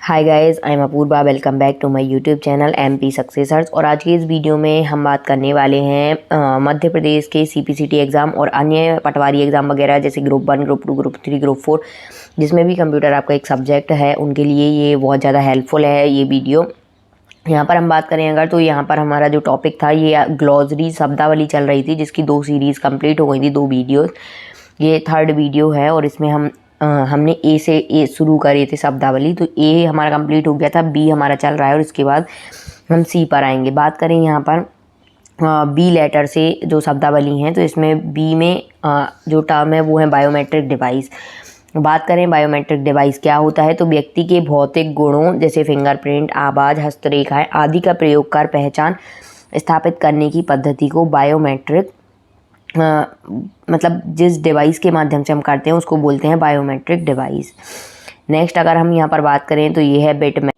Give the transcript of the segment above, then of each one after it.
Hi guys, I am Apoorva. Welcome back to my YouTube channel MP successors. और आज की इस वीडियो में हम बात करने वाले हैं मध्य प्रदेश के सीपीसीटी एग्ज़ाम और अन्य पटवारी एग्ज़ाम वगैरह जैसे ग्रुप 1, ग्रुप 2, ग्रुप 3, ग्रुप 4 जिसमें भी कंप्यूटर आपका एक सब्जेक्ट है, उनके लिए ये बहुत ज़्यादा हेल्पफुल है ये वीडियो। यहाँ पर हम बात करें अगर, तो यहाँ पर हमारा जो टॉपिक था ये ग्लॉसरी शब्दावली चल रही थी, जिसकी 2 सीरीज़ कंप्लीट हो गई थी, 2 वीडियोस। ये 3rd वीडियो है और इसमें हमने ए शुरू करे थे शब्दावली, तो ए हमारा कंप्लीट हो गया था, बी हमारा चल रहा है और उसके बाद हम सी पर आएंगे। बात करें यहाँ पर बी लेटर से जो शब्दावली हैं, तो इसमें बी में जो टर्म है वो है बायोमेट्रिक डिवाइस। बात करें बायोमेट्रिक डिवाइस क्या होता है, तो व्यक्ति के भौतिक गुणों जैसे फिंगरप्रिंट, आवाज़, हस्तरेखाएं आदि का प्रयोग कर पहचान स्थापित करने की पद्धति को बायोमेट्रिक मतलब जिस डिवाइस के माध्यम से हम करते हैं उसको बोलते हैं बायोमेट्रिक डिवाइस। नेक्स्ट अगर हम यहाँ पर बात करें तो ये है बिटमैप।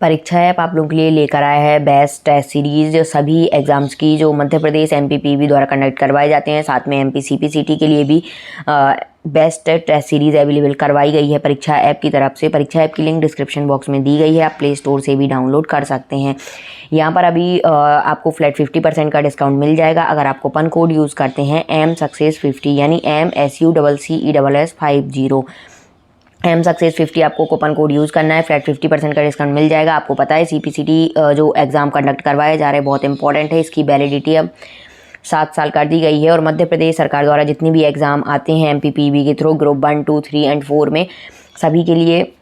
परीक्षा ऐप आप लोगों के लिए लेकर आया है बेस्ट टेस्ट सीरीज सभी एग्ज़ाम्स की जो मध्य प्रदेश एमपीपीबी द्वारा कंडक्ट करवाए जाते हैं। साथ में एमपी सीपीसीटी के लिए भी बेस्ट टेस्ट सीरीज़ अवेलेबल करवाई गई है परीक्षा ऐप की तरफ से। परीक्षा ऐप की लिंक डिस्क्रिप्शन बॉक्स में दी गई है, आप प्ले स्टोर से भी डाउनलोड कर सकते हैं। यहाँ पर अभी आपको फ्लैट 50% का डिस्काउंट मिल जाएगा अगर आप कूपन कोड यूज़ करते हैं MSUCCESS50 यानी MSUCCESS50। MSUCCESS50 आपको कूपन कोड यूज़ करना है, फ्लैट 50% का डिस्काउंट मिल जाएगा। आपको पता है सीपीसीटी जो एग्ज़ाम कंडक्ट करवाए जा रहे हैं बहुत इंपॉर्टेंट है, इसकी वैलिडिटी अब 7 साल कर दी गई है। और मध्य प्रदेश सरकार द्वारा जितने भी एग्ज़ाम आते हैं एमपीपीबी के थ्रू ग्रुप 1, 2, 3 एंड 4 में सभी के लिए,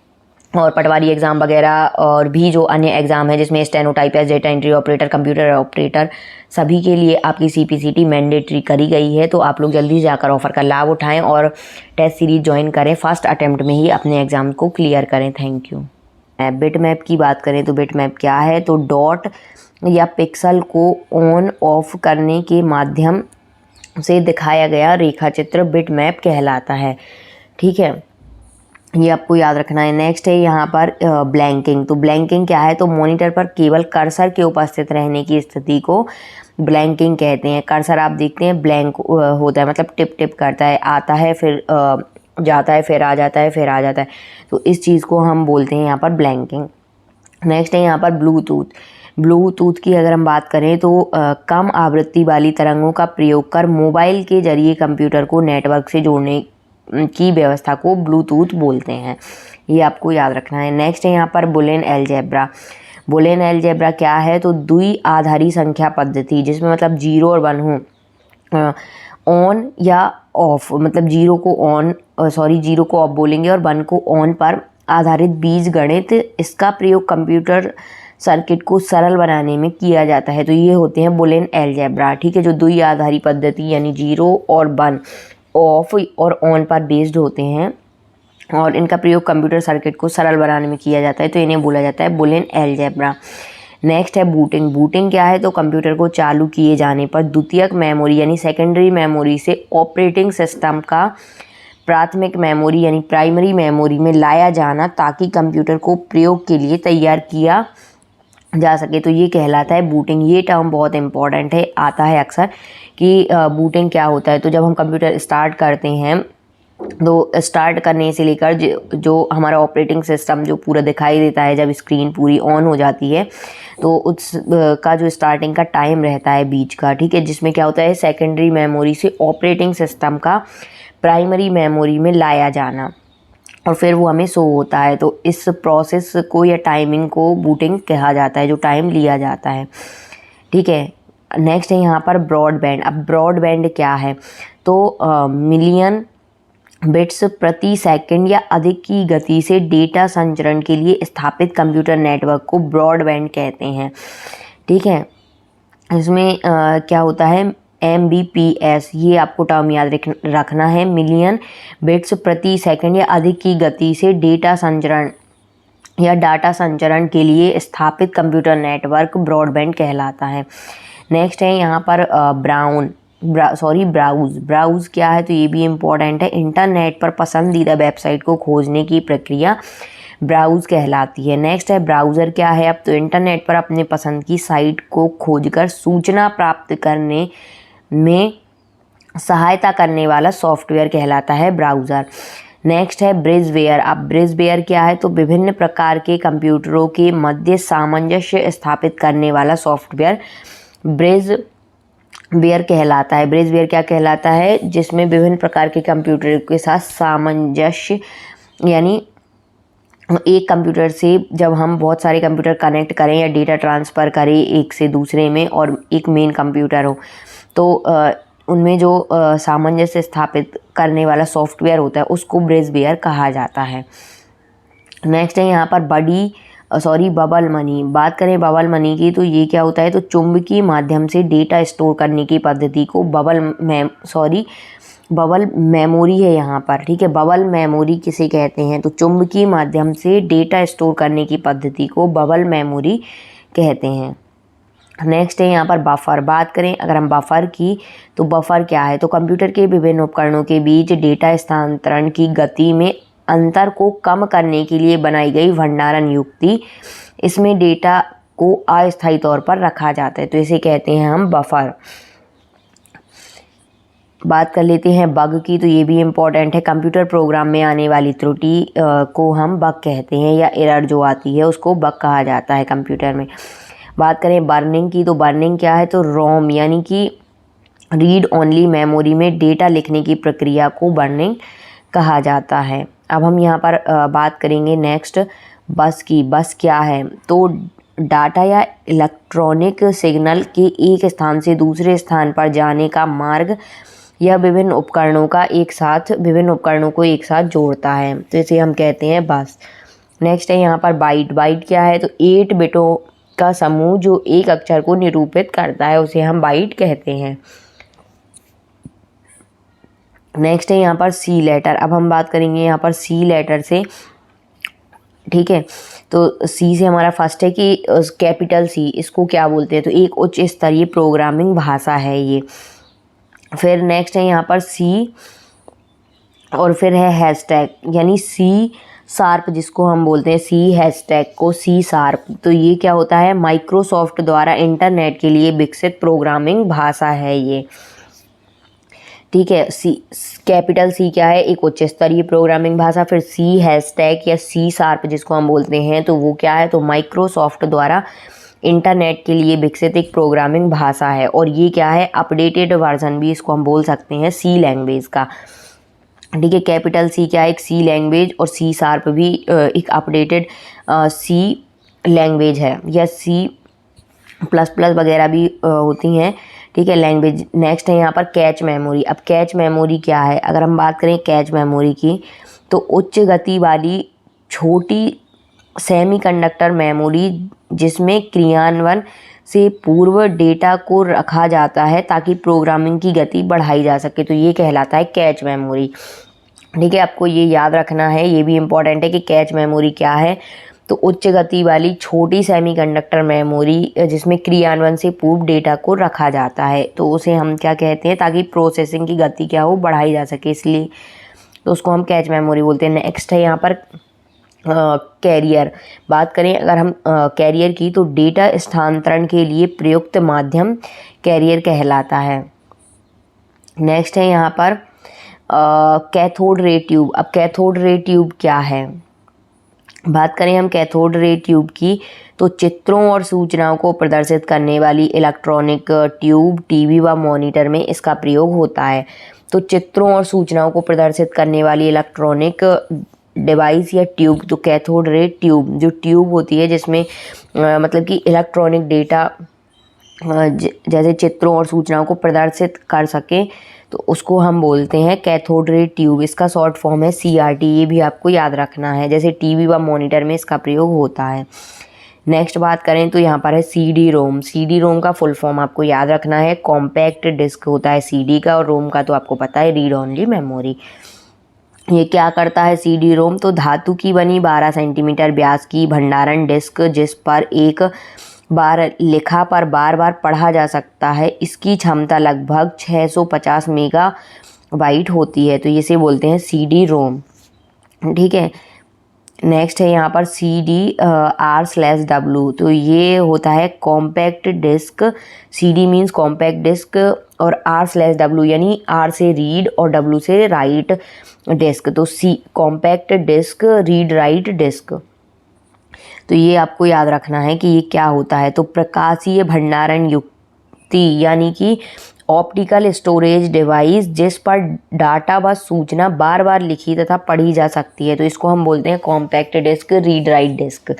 और पटवारी एग्ज़ाम वगैरह और भी जो अन्य एग्ज़ाम है जिसमें stenotypist, data entry operator, computer operator, सभी के लिए आपकी सीपीसीटी मैंडेटरी करी गई है। तो आप लोग जल्दी जाकर ऑफ़र का लाभ उठाएं और टेस्ट सीरीज ज्वाइन करें, फर्स्ट अटेम्प्ट में ही अपने एग्ज़ाम को क्लियर करें। Thank you. बिटमैप की बात करें तो बिटमैप क्या है, तो डॉट या पिक्सल को ऑन ऑफ करने के माध्यम से दिखाया गया रेखाचित्र बिटमैप कहलाता है। ठीक है, ये आपको याद रखना है। नेक्स्ट है यहाँ पर ब्लैंकिंग। तो ब्लैंकिंग क्या है, तो मॉनिटर पर केवल कर्सर के उपस्थित रहने की स्थिति को ब्लैंकिंग कहते हैं। कर्सर आप देखते हैं ब्लैंक होता है, मतलब टिप टिप करता है, आता है फिर जाता है, फिर आ जाता है, फिर आ जाता है, तो इस चीज़ को हम बोलते हैं यहाँ पर ब्लैंकिंग। नेक्स्ट है यहाँ पर ब्लूटूथ। ब्लूटूथ की अगर हम बात करें तो कम आवृत्ति वाली तरंगों का प्रयोग कर मोबाइल के जरिए कंप्यूटर को नेटवर्क से जोड़ने की व्यवस्था को ब्लूटूथ बोलते हैं, ये आपको याद रखना है। नेक्स्ट है यहाँ पर बुलियन अलजेब्रा। बुलियन अलजेब्रा क्या है, तो द्विआधारी संख्या पद्धति जिसमें मतलब 0 और 1 हो, ऑन या ऑफ, मतलब 0 को ऑफ बोलेंगे और 1 को ऑन पर आधारित बीज गणित, इसका प्रयोग कंप्यूटर सर्किट को सरल बनाने में किया जाता है। तो ये होते हैं बुलियन अलजेब्रा। ठीक है, जो द्विआधारी पद्धति यानी 0 और 1 ऑफ और ऑन पर बेस्ड होते हैं और इनका प्रयोग कंप्यूटर सर्किट को सरल बनाने में किया जाता है, तो इन्हें बोला जाता है बुलियन अलजेब्रा। नेक्स्ट है बूटिंग। बूटिंग क्या है, तो कंप्यूटर को चालू किए जाने पर द्वितीयक मेमोरी यानी सेकेंडरी मेमोरी से ऑपरेटिंग सिस्टम का प्राथमिक मेमोरी यानी प्राइमरी मेमोरी में लाया जाना ताकि कंप्यूटर को प्रयोग के लिए तैयार किया जा सके, तो ये कहलाता है बूटिंग। ये टर्म बहुत इंपॉर्टेंट है, आता है अक्सर कि बूटिंग क्या होता है। तो जब हम कंप्यूटर स्टार्ट करते हैं तो स्टार्ट करने से लेकर जो हमारा ऑपरेटिंग सिस्टम जो पूरा दिखाई देता है, जब स्क्रीन पूरी ऑन हो जाती है तो उस का जो स्टार्टिंग का टाइम रहता है बीच का, ठीक है, जिसमें क्या होता है सेकेंडरी मेमोरी से ऑपरेटिंग सिस्टम का प्राइमरी मेमोरी में लाया जाना और फिर वो हमें शो होता है। तो इस प्रोसेस को या टाइमिंग को बूटिंग कहा जाता है, जो टाइम लिया जाता है। ठीक है, नेक्स्ट है यहाँ पर ब्रॉडबैंड। अब ब्रॉडबैंड क्या है, तो मिलियन बिट्स प्रति सेकंड या अधिक की गति से डेटा संचरण के लिए स्थापित कंप्यूटर नेटवर्क को ब्रॉडबैंड कहते हैं। ठीक है, इसमें क्या होता है MBPS, ये आपको टर्म याद रखना है, मिलियन बिट्स प्रति सेकंड या अधिक की गति से डेटा संचरण या डाटा संचरण के लिए स्थापित कंप्यूटर नेटवर्क ब्रॉडबैंड कहलाता है। नेक्स्ट है यहाँ पर ब्राउज़ क्या है, तो ये भी इम्पोर्टेंट है। इंटरनेट पर पसंदीदा वेबसाइट को खोजने की प्रक्रिया ब्राउज़ कहलाती है। नेक्स्ट है ब्राउज़र क्या है, अब तो इंटरनेट पर अपने पसंद की साइट को खोजकर सूचना प्राप्त करने में सहायता करने वाला सॉफ्टवेयर कहलाता है ब्राउज़र। नेक्स्ट है ब्रिजवेयर। अब ब्रिजवेयर क्या है, तो विभिन्न प्रकार के कंप्यूटरों के मध्य सामंजस्य स्थापित करने वाला सॉफ्टवेयर ब्रिजवेयर कहलाता है। ब्रिजवेयर क्या कहलाता है, जिसमें विभिन्न प्रकार के कंप्यूटर के साथ सामंजस्य, यानी एक कंप्यूटर से जब हम बहुत सारे कंप्यूटर कनेक्ट करें या डेटा ट्रांसफ़र करें एक से दूसरे में और एक मेन कंप्यूटर हो, तो उनमें जो सामंजस्य स्थापित करने वाला सॉफ्टवेयर होता है उसको ब्रिजवेयर कहा जाता है। नेक्स्ट है यहाँ पर बबल मनी। बात करें बबल मनी की, तो ये क्या होता है, तो चुंबकीय माध्यम से डेटा स्टोर करने की पद्धति को बबल मेमोरी है यहाँ पर, ठीक है। बबल मेमोरी किसे कहते हैं, तो चुंबकीय माध्यम से डेटा स्टोर करने की पद्धति को बबल मेमोरी कहते हैं। नेक्स्ट है यहाँ पर बफर। बात करें अगर हम बफर की, तो बफर क्या है, तो कंप्यूटर के विभिन्न उपकरणों के बीच डेटा स्थानांतरण की गति में अंतर को कम करने के लिए बनाई गई भंडारण युक्ति। इसमें डेटा को अस्थायी तौर पर रखा जाता है, तो इसे कहते हैं हम बफर। बात कर लेते हैं बग की, तो ये भी इम्पॉर्टेंट है। कंप्यूटर प्रोग्राम में आने वाली त्रुटि को हम बग कहते हैं, या एरर जो आती है उसको बग कहा जाता है कंप्यूटर में। बात करें बर्निंग की, तो बर्निंग क्या है, तो रोम यानी कि रीड ओनली मेमोरी में डेटा लिखने की प्रक्रिया को बर्निंग कहा जाता है। अब हम यहाँ पर बात करेंगे नेक्स्ट बस की। बस क्या है, तो डाटा या इलेक्ट्रॉनिक सिग्नल के एक स्थान से दूसरे स्थान पर जाने का मार्ग यह विभिन्न उपकरणों को एक साथ जोड़ता है, तो इसे हम कहते हैं बस। नेक्स्ट है यहाँ पर बाइट। बाइट क्या है, तो 8 बिटों का समूह जो एक अक्षर को निरूपित करता है उसे हम बाइट कहते हैं। नेक्स्ट है यहाँ पर सी लेटर। अब हम बात करेंगे यहाँ पर सी लेटर से, ठीक है। तो सी से हमारा फर्स्ट है कि कैपिटल सी, इसको क्या बोलते हैं, तो एक उच्च स्तरीय प्रोग्रामिंग भाषा है ये। फिर नेक्स्ट है यहाँ पर सी और फिर है हैशटैग, यानी सी शार्प जिसको हम बोलते हैं, सी हैशटैग को सी शार्प। तो ये क्या होता है, माइक्रोसॉफ्ट द्वारा इंटरनेट के लिए विकसित प्रोग्रामिंग भाषा है ये, ठीक है। सी कैपिटल सी क्या है, एक उच्च स्तरीय प्रोग्रामिंग भाषा। फिर सी हैशटैग या सी शार्प जिसको हम बोलते हैं, तो वो क्या है, तो माइक्रोसॉफ्ट द्वारा इंटरनेट के लिए विकसित एक प्रोग्रामिंग भाषा है। और ये क्या है, अपडेटेड वर्जन भी इसको हम बोल सकते हैं सी लैंग्वेज का, ठीक है। कैपिटल सी क्या है, एक सी लैंग्वेज, और सी शार्प भी एक अपडेटेड सी लैंग्वेज है, या सी प्लस प्लस वगैरह भी होती हैं, ठीक है, लैंग्वेज। नेक्स्ट है यहाँ पर कैच मेमोरी। अब कैच मेमोरी क्या है, अगर हम बात करें कैच मेमोरी की, तो उच्च गति वाली छोटी सेमीकंडक्टर मेमोरी जिसमें क्रियान्वयन से पूर्व डेटा को रखा जाता है ताकि प्रोग्रामिंग की गति बढ़ाई जा सके, तो ये कहलाता है कैच मेमोरी, ठीक है। आपको ये याद रखना है, ये भी इम्पॉर्टेंट है कि कैच मेमोरी क्या है, तो उच्च गति वाली छोटी सेमीकंडक्टर मेमोरी जिसमें क्रियान्वयन से पूर्व डेटा को रखा जाता है, तो उसे हम क्या कहते हैं, ताकि प्रोसेसिंग की गति क्या हो, बढ़ाई जा सके, इसलिए तो उसको हम कैच मेमोरी बोलते हैं। नेक्स्ट है यहाँ पर कैरियर। बात करें अगर हम कैरियर की, तो डेटा स्थानांतरण के लिए प्रयुक्त माध्यम कैरियर कहलाता है। नेक्स्ट है यहाँ पर कैथोड रे ट्यूब। अब कैथोड रे ट्यूब क्या है, बात करें हम कैथोड रे ट्यूब की, तो चित्रों और सूचनाओं को प्रदर्शित करने वाली इलेक्ट्रॉनिक ट्यूब टीवी व मॉनिटर में इसका प्रयोग होता है। तो चित्रों और सूचनाओं को प्रदर्शित करने वाली इलेक्ट्रॉनिक डिवाइस या ट्यूब, तो कैथोड रे ट्यूब जो ट्यूब होती है जिसमें मतलब कि इलेक्ट्रॉनिक डेटा जैसे चित्रों और सूचनाओं को प्रदर्शित कर सके, तो उसको हम बोलते हैं कैथोड रे ट्यूब। इसका शॉर्ट फॉर्म है CRT, ये भी आपको याद रखना है, जैसे टीवी व मॉनिटर में इसका प्रयोग होता है। नेक्स्ट बात करें तो यहाँ पर है CD-ROM। CD-ROM का फुल फॉर्म आपको याद रखना है, कॉम्पैक्ट डिस्क होता है CD का, और रोम का तो आपको पता है रीड ओनली मेमोरी। ये क्या करता है CD-ROM, तो धातु की बनी 12 सेंटीमीटर व्यास की भंडारण डिस्क जिस पर एक बार लिखा पर बार बार पढ़ा जा सकता है, इसकी क्षमता लगभग 650 मेगाबाइट होती है, तो इसे बोलते हैं CD-ROM, ठीक है। नेक्स्ट है यहाँ पर CDR/W, तो ये होता है compact disc. CD means compact disc और R/W यानी R से रीड और W से राइट डिस्क, तो compact disc, read write disc. तो ये आपको याद रखना है कि ये क्या होता है। तो प्रकाशीय भंडारण युक्ति यानी कि ऑप्टिकल स्टोरेज डिवाइस जिस पर डाटा व सूचना बार बार लिखी तथा पढ़ी जा सकती है, तो इसको हम बोलते हैं compact disc, read write disc.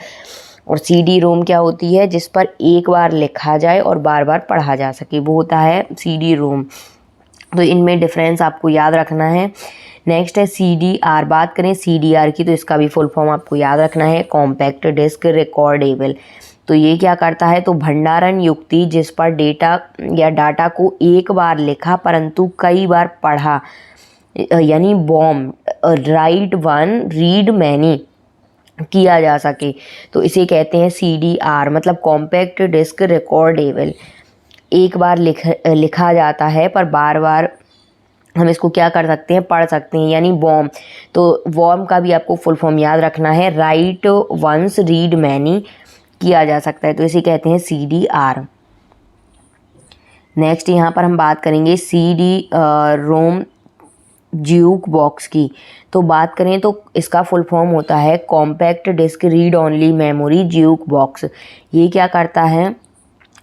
और CD रोम क्या होती है, जिस पर एक बार लिखा जाए और बार बार पढ़ा जा सके, वो होता है CD रोम। तो इनमें डिफरेंस आपको याद रखना है। नेक्स्ट है CDR। बात करें CDR की, तो इसका भी फुल फॉर्म आपको याद रखना है, कॉम्पैक्ट डिस्क रिकॉर्डेबल। तो ये क्या करता है, तो भंडारण युक्ति जिस पर डेटा या डाटा को एक बार लिखा परंतु कई बार पढ़ा, यानी bomb, right one read many किया जा सके, तो इसे कहते हैं CDR, मतलब कॉम्पैक्ट डिस्क रिकॉर्डेबल। एक बार लिखा जाता है पर बार बार हम इसको क्या कर सकते हैं, पढ़ सकते हैं, यानी वॉर्म। तो वॉर्म का भी आपको फुल फॉर्म याद रखना है, राइट वंस रीड मैनी किया जा सकता है, तो इसे कहते हैं CDR। नेक्स्ट यहाँ पर हम बात करेंगे CD रोम ज्यूक बॉक्स की। तो बात करें तो इसका फुल फॉर्म होता है compact disc read only memory jukebox. ये क्या करता है,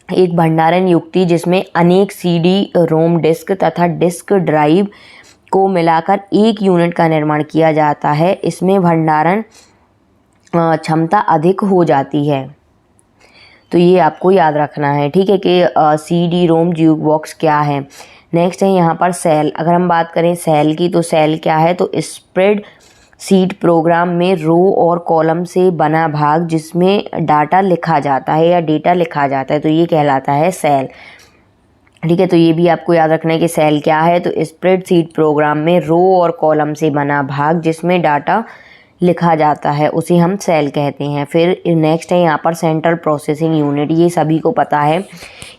एक भंडारण युक्ति जिसमें अनेक CD रोम डिस्क तथा डिस्क ड्राइव को मिलाकर एक यूनिट का निर्माण किया जाता है। इसमें भंडारण क्षमता अधिक हो जाती है, तो ये आपको याद रखना है, ठीक है, कि CD रोम ज्यूक बॉक्स क्या है। नेक्स्ट है यहाँ पर सेल। अगर हम बात करें सेल की, तो सेल क्या है, तो स्प्रेड शीट प्रोग्राम में रो और कॉलम से बना भाग जिसमें डाटा लिखा जाता है या डेटा लिखा जाता है, तो ये कहलाता है सेल, ठीक है। तो ये भी आपको याद रखना है कि सेल क्या है, तो स्प्रेड शीट प्रोग्राम में रो और कॉलम से बना भाग जिसमें डाटा लिखा जाता है, उसे हम सेल कहते हैं। फिर नेक्स्ट है यहाँ पर सेंट्रल प्रोसेसिंग यूनिट। ये सभी को पता है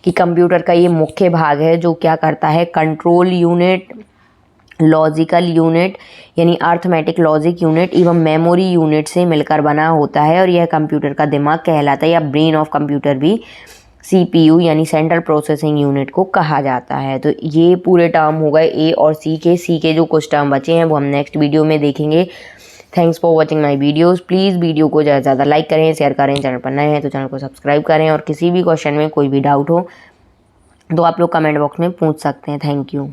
कि कंप्यूटर का ये मुख्य भाग है जो क्या करता है, कंट्रोल यूनिट, लॉजिकल यूनिट यानी अर्थमेटिक लॉजिक यूनिट एवं मेमोरी यूनिट से मिलकर बना होता है, और यह कंप्यूटर का दिमाग कहलाता है, या ब्रेन ऑफ कंप्यूटर भी CPU यानी सेंट्रल प्रोसेसिंग यूनिट को कहा जाता है। तो ये पूरे टर्म हो गए A और C के जो कुछ टर्म बचे हैं वो हम नेक्स्ट वीडियो में देखेंगे। Thanks for watching my videos. Please video को ज़्यादा से ज़्यादा लाइक करें, शेयर करें, चैनल पर नए हैं तो चैनल को सब्सक्राइब करें, और किसी भी क्वेश्चन में कोई भी डाउट हो तो आप लोग कमेंट बॉक्स में पूछ सकते हैं। Thank you.